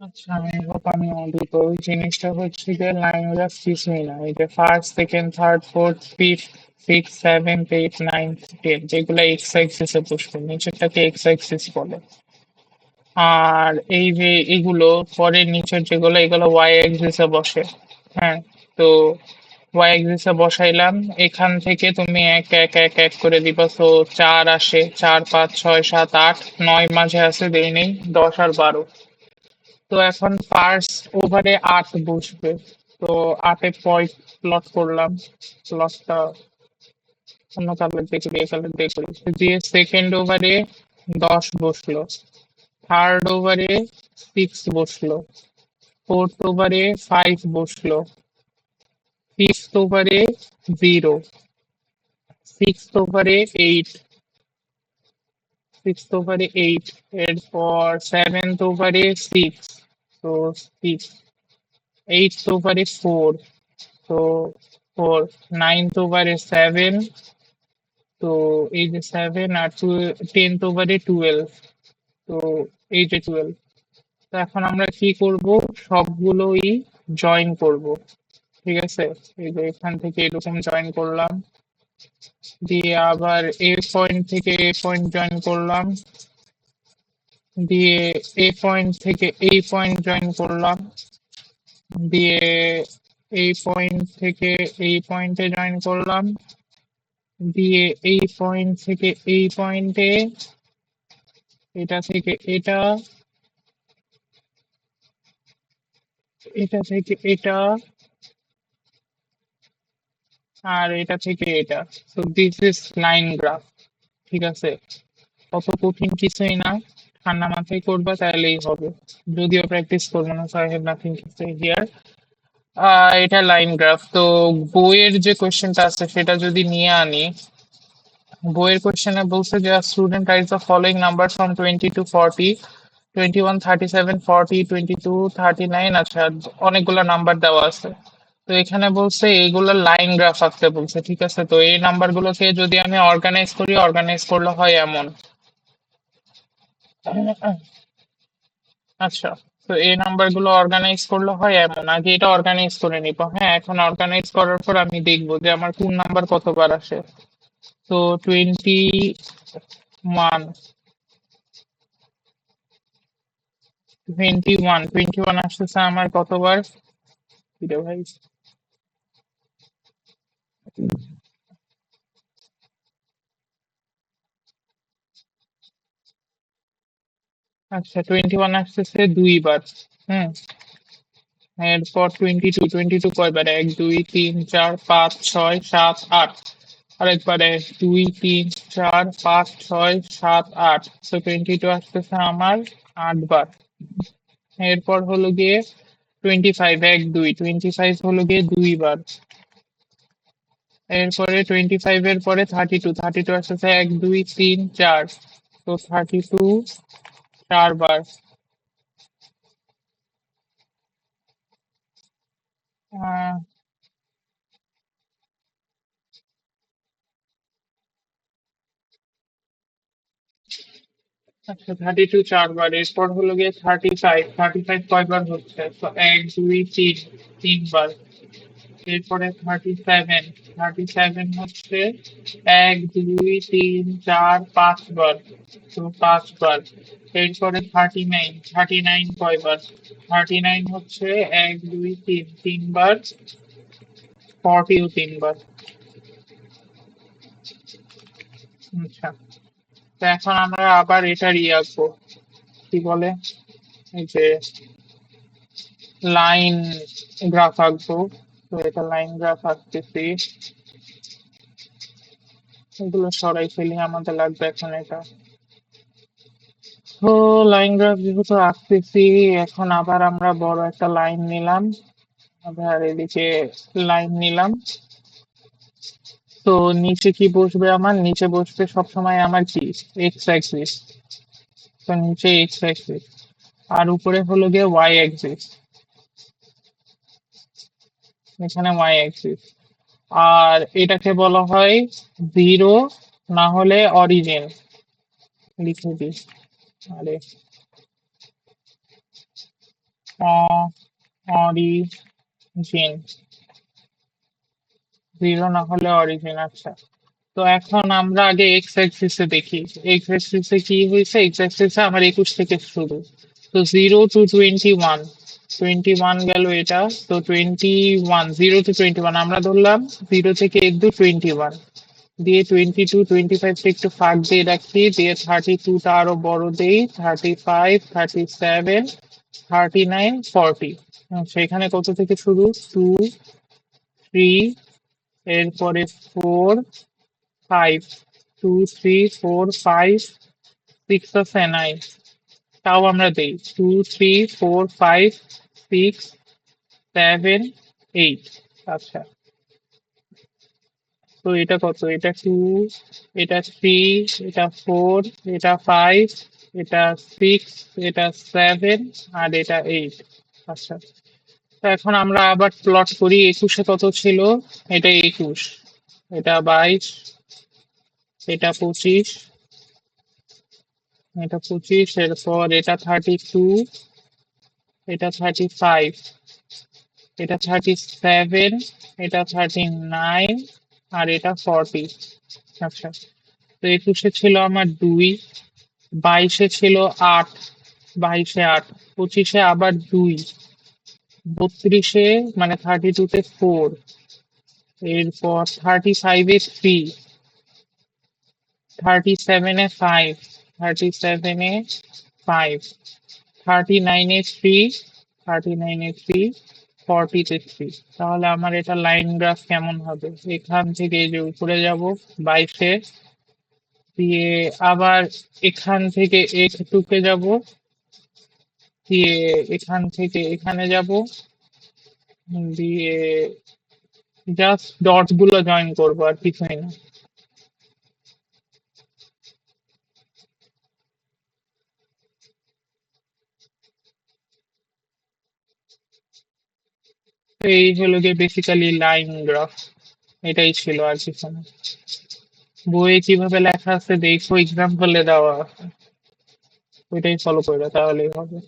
আচ্ছা, আমি হোপ আমি অডিট ওই জিনিসটা হচ্ছে যে লাইন গ্রাফ কিছুই না, এই যে first second third fourth fifth six seventh eight ninth ten যেগুলো এক্স অ্যাক্সিসে বসবে নিচেরটাকে এক্স অ্যাক্সিস বলে। আর এই যে এগুলো পরে নিচের যেগুলো এগুলো ওয়াই অ্যাক্সিসে বসে। হ্যাঁ, তো ওয়াই অ্যাক্সিসে বসাইলাম। এখান থেকে তুমি এক এক এক এক করে দিবা, তো চার আসে, চার পাঁচ ছয় সাত আট, নয় মাঝে আছে দেই নেই, 10 আর 12। তো এখন ফার্স্ট ওভারে 8 বসবে। তো 8-এ পয়েন্ট প্লট করলাম। প্লটটা অন্য কালার দিয়ে করি, এই কালার দিয়ে করি। দিয়ে সেকেন্ড ওভারে 10 বসলো। থার্ড ওভারে 6 বসলো। ফোর্থ ওভারে 5 বসলো। ফিফথ ওভারে 0। সিক্সথ ওভারে 8। সিক্সথ ওভারে 8। এরপর সেভেন্থ ওভারে 6। তো 6। এইটথ ওভারে 4। তো 4। নাইনথ ওভারে 7। তো এই যে 7 আর 10th ওভারে 12। তো এই যে 12। তো এখন আমরা কি করব, সবগুলোই জয়েন করব। ঠিক আছে, এই যে এখান থেকে এরকম জয়েন করলাম, দিয়ে আবার এ পয়েন্ট থেকে এ পয়েন্ট জয়েন করলাম, দিয়ে এ পয়েন্ট থেকে এই পয়েন্ট জয়েন করলাম, দিয়ে এই পয়েন্ট থেকে এই পয়েন্টে জয়েন করলাম, দিয়ে এই পয়েন্ট থেকে এই পয়েন্টে, এটা থেকে এটা, এটা থেকে এটা, আর এটা থেকে এটা। তো দিস ইজ লাইন গ্রাফ। ঠিক আছে, অত কঠিন কিছুই না, ঠান্ডা মাথায় করবা তাহলেই হবে। যদিও প্র্যাকটিস করবো না, so I have nothing to say here. এটা লাইন গ্রাফ। তো বইয়ের যে কোয়েশ্চেনটা আছে সেটা যদি নিয়ে আনি, বইয়ের কোয়েশ্চেনে বলছে যে student rise the following number from 20 to 40, 21, 37, 40, 22, 39। আচ্ছা, অনেকগুলো নাম্বার দেওয়া আছে। তো এখানে বলছে এইগুলো লাইন গ্রাফ আঁকতে বলছে। ঠিক আছে, তো এই নাম্বারগুলোকে যদি আমি অর্গানাইজ করি, অর্গানাইজ করলে হয় এমন। আচ্ছা, তো এই নাম্বারগুলো অর্গানাইজ করলে হয় এমন। আগে এটা অর্গানাইজ করে নিবো। হ্যাঁ, এখন অর্গানাইজ করার পর আমি দেখবো যে আমার কোন নাম্বার কতবার আসে। তো 21, টোয়েন্টি ওয়ান আসতেছে আমার কতবার? কিরে ভাই। আচ্ছা, 21 আসতেছে 2 বার। হুম। এরপর 22 কয়বার? 1 2 3 4 5 6 7 8। আরেকবার 1 2 3 4 5 6 7 8। তো 22 আসতেছে আমার 8 বার। এরপর হলো গিয়ে 25, 1 2, 25 হলো গিয়ে 2 বার। এরপরে 25 এর পরে 32 আসতেছে 1 2 3 4। তো 32 4 বার। আহ, আচ্ছা, 32 4 বার। এরপর হলো গিয়ে 35 কয়বার হচ্ছে? তো 1 2 3 3 বার। এরপরে 37 হচ্ছে 1 2 3 4 5 বার। তো 5 বার। এরপরে 39 কয়বার? 39 হচ্ছে 1 2 3 3 বার। 40ও 3 বার। আচ্ছা, তো এখন আমরা আবার এটার আঁকবো, কি বলে, এই যে লাইন গ্রাফ আঁকবো। তো এটা লাইন গ্রাফ আঁকতেছি। এগুলো সরাই ফেলি, আমাদের লাগবে এখন এটা। তো লাইন গ্রাফ যেহেতু আঁকতেছি, এখন আবার আমরা বড় একটা লাইন নিলাম, আবার এদিকে লাইন নিলাম। তো নিচে কি বসবে? আমার নিচে বসবে সবসময় আমার কি, এক্স অ্যাক্সিস। তো নিচে এক্স অ্যাক্সিস, আর উপরে হলো গিয়ে ওয়াই অ্যাক্সিস। এখানে ওয়াই অ্যাক্সিস। আর এটাকে বলা হয় জিরো, না হলে অরিজিন। লিখে দিই। আরে, অরিজিন, জিরো না হলে অরিজিন। আচ্ছা, তো এখন আমরা আগে এক্স অ্যাক্সিসে দেখি। এক্স অ্যাক্সিসে কি হয়েছে, এক্স অ্যাক্সিসে আমার 21 থেকে শুরু। তো 0 to 21, 21 গেল এটা। তো 21, 0 to 21 আমরা ধরলাম, 0 থেকে 1 2 21 দিয়ে 22 25 টা একটু ফাঁক দিয়ে রাখি, দিয়ে 32টা আরো বড় দেই, 35 37 39 40। সেখানে কত থেকে শুরু, 2 3, এরপরে 4 5, 2 3 4 5 6 আছে 9, তাও আমরা দেই 2 3 4 5 6 7 8। আচ্ছা, তো এটা কত, এটা 2, এটা 3, এটা 4, এটা 5, এটা 6, এটা 7, আর এটা 8। আচ্ছা, তো এখন আমরা আবার প্লট করি। 21-এ কত ছিল, এটা 21, এটা 22, এটা 25, এটা 25, এরপর এটা 32, এটা 35, এটা 37, এটা 39, আর এটা 40। আচ্ছা, তো 21-এ ছিল আমার 2, 22-এ ছিল 8, 22-এ 8, 25-এ আবার 2, 32-এ মানে 32-তে 4, এরপর 35-এ 3, 37-এ 5, 37-এ 5, 39-এ 3, 39-এ 3, 40-তে 3। তাহলে আমার এটা লাইন গ্রাফ কেমন হবে, এখান থেকে এই যে উপরে যাব 22-এ, দিয়ে আবার এখান থেকে টুকে যাব, দিয়ে এখান থেকে এখানে যাব, দিয়ে জাস্ট ডট গুলো জয়েন করবো আর কিছুই না। তো এই হলো গিয়ে বেসিক্যালি লাইন গ্রাফ, এটাই ছিল আর কিছু না। বইয়ে কিভাবে লেখা আছে দেখো, এক্সাম্পলে দেওয়া আছে, ওইটাই ফলো করবে তাহলেই হবে।